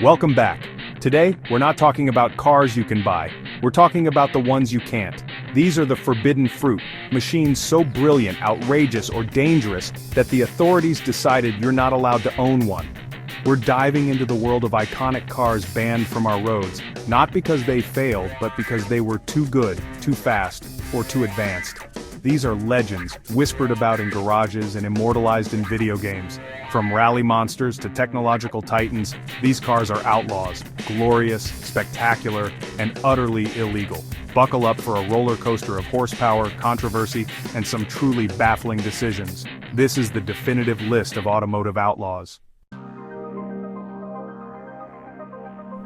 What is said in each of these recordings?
Welcome back. Today, we're not talking about cars you can buy, we're talking about the ones you can't. These are the forbidden fruit, machines so brilliant, outrageous, or dangerous that the authorities decided you're not allowed to own one. We're diving into the world of iconic cars banned from our roads, not because they failed, but because they were too good, too fast, or too advanced. These are legends, whispered about in garages and immortalized in video games. From rally monsters to technological titans, these cars are outlaws, glorious, spectacular, and utterly illegal. Buckle up for a roller coaster of horsepower, controversy, and some truly baffling decisions. This is the definitive list of automotive outlaws.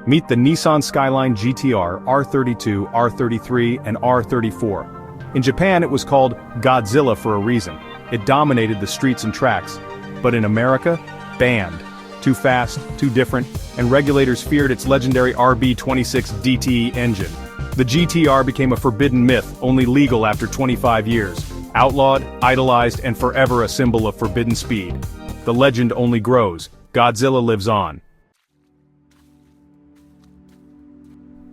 Meet the Nissan Skyline GTR, R32, R33, and R34. In Japan it was called Godzilla for a reason. It dominated the streets and tracks. But in America, banned. Too fast, too different, and regulators feared its legendary RB26 DTE engine. The GTR became a forbidden myth, only legal after 25 years. Outlawed, idolized, and forever a symbol of forbidden speed. The legend only grows. Godzilla lives on.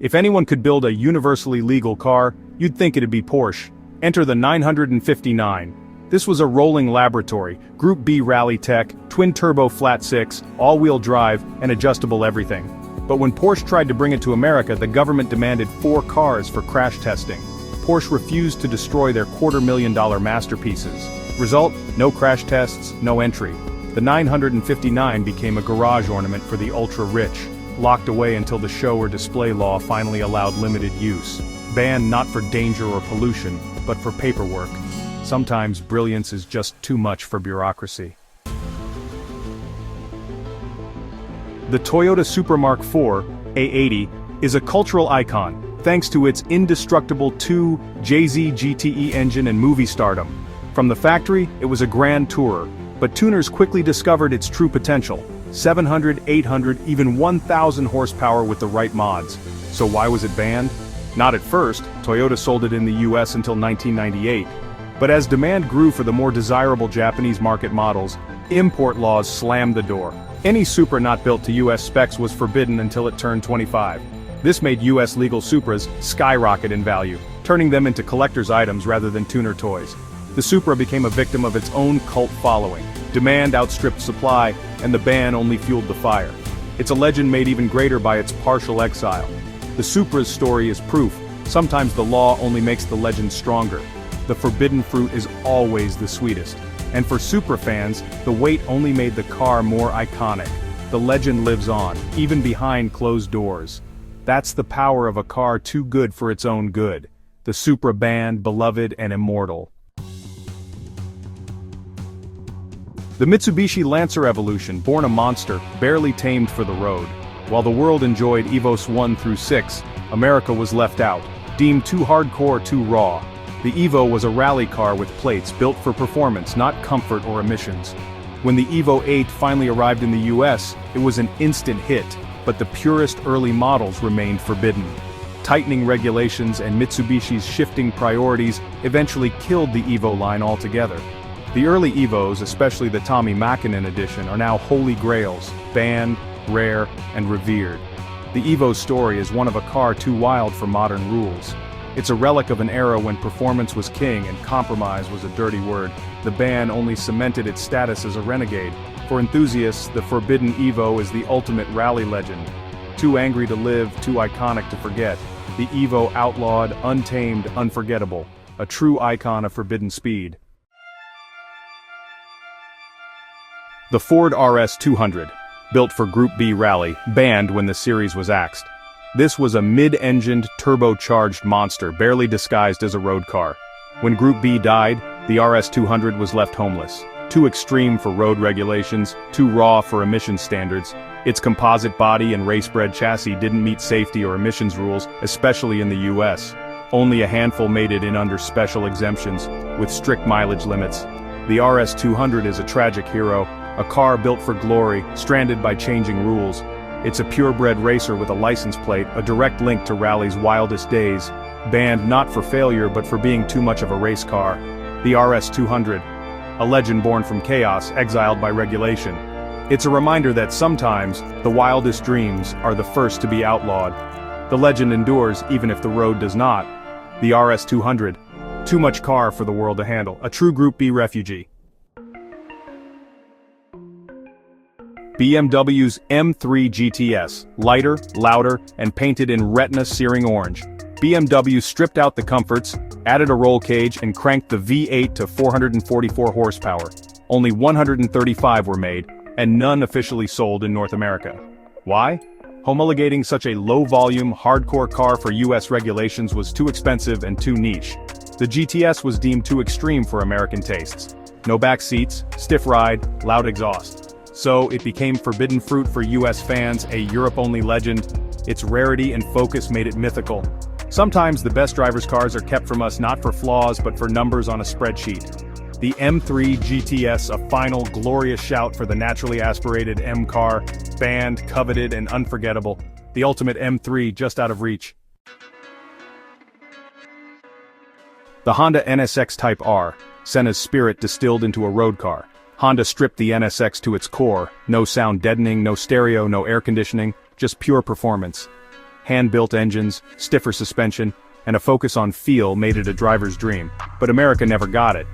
If anyone could build a universally legal car, you'd think it'd be Porsche. Enter the 959. This was a rolling laboratory, Group B rally tech, twin-turbo flat-six, all-wheel drive, and adjustable everything. But when Porsche tried to bring it to America, the government demanded 4 cars for crash testing. Porsche refused to destroy their $250,000 masterpieces. Result, no crash tests, no entry. The 959 became a garage ornament for the ultra-rich, locked away until the show or display law finally allowed limited use. Banned not for danger or pollution, but for paperwork. Sometimes brilliance is just too much for bureaucracy. The Toyota Supra Mark IV, A80, is a cultural icon, thanks to its indestructible 2 JZ GTE engine and movie stardom. From the factory, it was a grand tourer, but tuners quickly discovered its true potential. 700, 800, even 1,000 horsepower with the right mods. So why was it banned? Not at first. Toyota sold it in the US until 1998. But as demand grew for the more desirable Japanese market models, import laws slammed the door. Any Supra not built to US specs was forbidden until it turned 25. This made US legal Supras skyrocket in value, turning them into collector's items rather than tuner toys. The Supra became a victim of its own cult following. Demand outstripped supply, and the ban only fueled the fire. It's a legend made even greater by its partial exile. The Supra's story is proof. Sometimes the law only makes the legend stronger. The forbidden fruit is always the sweetest. And for Supra fans, the wait only made the car more iconic. The legend lives on, even behind closed doors. That's the power of a car too good for its own good. The Supra banned, beloved, and immortal. The Mitsubishi Lancer Evolution, born a monster, barely tamed for the road. While the world enjoyed Evos 1 through 6, America was left out, deemed too hardcore, too raw. The Evo was a rally car with plates built for performance, not comfort or emissions. When the Evo 8 finally arrived in the US, it was an instant hit, but the purest early models remained forbidden. Tightening regulations and Mitsubishi's shifting priorities eventually killed the Evo line altogether. The early Evos, especially the Tommy Mäkinen edition, are now holy grails, banned, rare, and revered. The Evo's story is one of a car too wild for modern rules. It's a relic of an era when performance was king and compromise was a dirty word. The ban only cemented its status as a renegade. For enthusiasts, the forbidden Evo is the ultimate rally legend. Too angry to live, too iconic to forget. The Evo outlawed, untamed, unforgettable. A true icon of forbidden speed. The Ford RS200, built for Group B rally, banned when the series was axed. This was a mid-engined, turbocharged monster barely disguised as a road car. When Group B died, the RS200 was left homeless. Too extreme for road regulations, too raw for emission standards. Its composite body and race-bred chassis didn't meet safety or emissions rules, especially in the US. Only a handful made it in under special exemptions, with strict mileage limits. The RS200 is a tragic hero, a car built for glory, stranded by changing rules. It's a purebred racer with a license plate, a direct link to rally's wildest days. Banned not for failure but for being too much of a race car. The RS200, a legend born from chaos, exiled by regulation. It's a reminder that sometimes, the wildest dreams are the first to be outlawed. The legend endures even if the road does not. The RS200. Too much car for the world to handle, a true Group B refugee. BMW's M3 GTS, lighter, louder, and painted in retina-searing orange. BMW stripped out the comforts, added a roll cage and cranked the V8 to 444 horsepower. Only 135 were made, and none officially sold in North America. Why? Homologating such a low-volume, hardcore car for US regulations was too expensive and too niche. The GTS was deemed too extreme for American tastes. No back seats, stiff ride, loud exhaust. So, it became forbidden fruit for US fans, a Europe-only legend. Its rarity and focus made it mythical. Sometimes the best driver's cars are kept from us not for flaws but for numbers on a spreadsheet. The M3 GTS, a final glorious shout for the naturally aspirated M car, banned, coveted, and unforgettable. The ultimate M3 just out of reach. The Honda NSX Type R, Senna's spirit distilled into a road car. Honda stripped the NSX to its core, no sound deadening, no stereo, no air conditioning, just pure performance. Hand-built engines, stiffer suspension, and a focus on feel made it a driver's dream, but America never got it.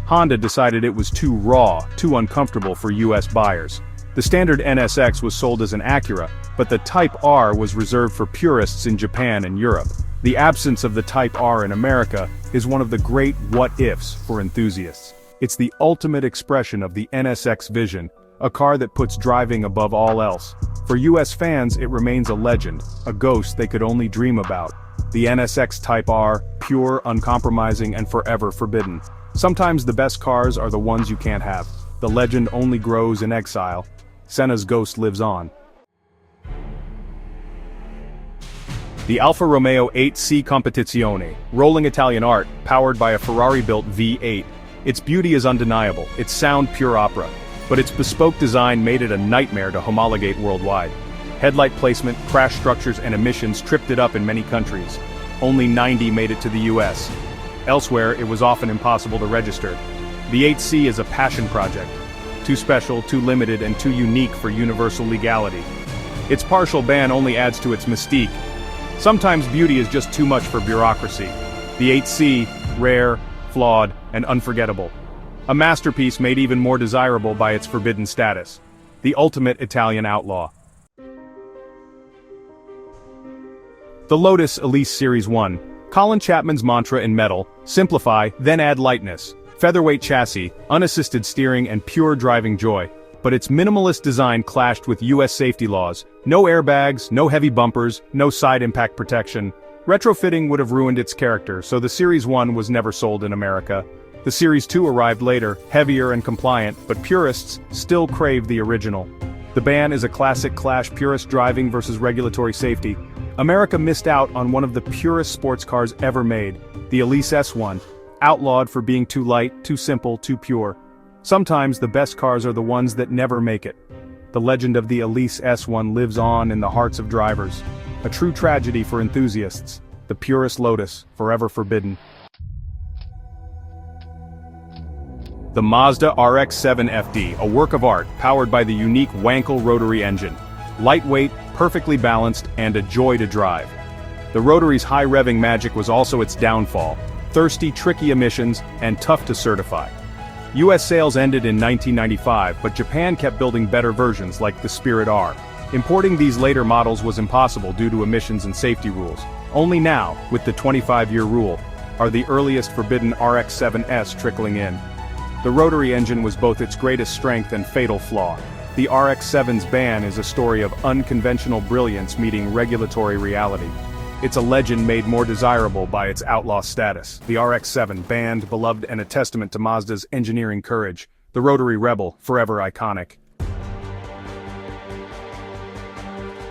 Honda decided it was too raw, too uncomfortable for US buyers. The standard NSX was sold as an Acura, but the Type R was reserved for purists in Japan and Europe. The absence of the Type R in America is one of the great what-ifs for enthusiasts. It's the ultimate expression of the NSX vision, a car that puts driving above all else. For US fans, it remains a legend, a ghost they could only dream about. The NSX Type R, pure, uncompromising, and forever forbidden. Sometimes the best cars are the ones you can't have. The legend only grows in exile. Senna's ghost lives on. The Alfa Romeo 8C Competizione, rolling Italian art, powered by a Ferrari-built V8. Its beauty is undeniable, its sound pure opera, but its bespoke design made it a nightmare to homologate worldwide. Headlight placement, crash structures, and emissions tripped it up in many countries. Only 90 made it to the US. Elsewhere, it was often impossible to register. The 8C is a passion project. Too special, too limited, and too unique for universal legality. Its partial ban only adds to its mystique. Sometimes beauty is just too much for bureaucracy. The 8C, rare, flawed, and unforgettable. A masterpiece made even more desirable by its forbidden status. The ultimate Italian outlaw. The Lotus Elise Series 1. Colin Chapman's mantra in metal, simplify, then add lightness. Featherweight chassis, unassisted steering, and pure driving joy. But its minimalist design clashed with US safety laws. No airbags, no heavy bumpers, no side impact protection. Retrofitting would have ruined its character, so the Series 1 was never sold in America. The Series 2 arrived later, heavier and compliant, but purists still crave the original. The ban is a classic clash: purist driving versus regulatory safety. America missed out on one of the purest sports cars ever made, the Elise S1, outlawed for being too light, too simple, too pure. Sometimes the best cars are the ones that never make it. The legend of the Elise S1 lives on in the hearts of drivers. A true tragedy for enthusiasts, the purest Lotus, forever forbidden. The Mazda RX7 FD, a work of art, powered by the unique Wankel rotary engine. Lightweight, perfectly balanced, and a joy to drive. The rotary's high revving magic was also its downfall. Thirsty, tricky emissions, and tough to certify. US sales ended in 1995, but Japan kept building better versions like the Spirit R. Importing these later models was impossible due to emissions and safety rules. Only now, with the 25-year rule, are the earliest forbidden RX7s trickling in. The rotary engine was both its greatest strength and fatal flaw. The RX7's ban is a story of unconventional brilliance meeting regulatory reality. It's a legend made more desirable by its outlaw status. The RX7, banned, beloved, and a testament to Mazda's engineering courage. The rotary rebel, forever iconic.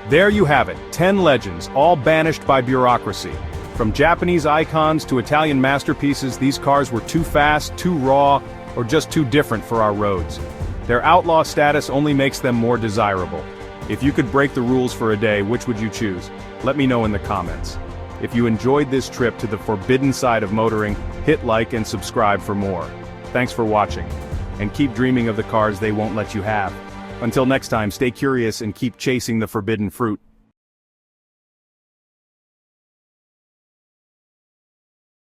There you have it, 10 legends, all banished by bureaucracy. From Japanese icons to Italian masterpieces, these cars were too fast, too raw, or just too different for our roads. Their outlaw status only makes them more desirable. If you could break the rules for a day, which would you choose? Let me know in the comments. If you enjoyed this trip to the forbidden side of motoring, hit like and subscribe for more. Thanks for watching, and keep dreaming of the cars they won't let you have. Until next time, stay curious and keep chasing the forbidden fruit.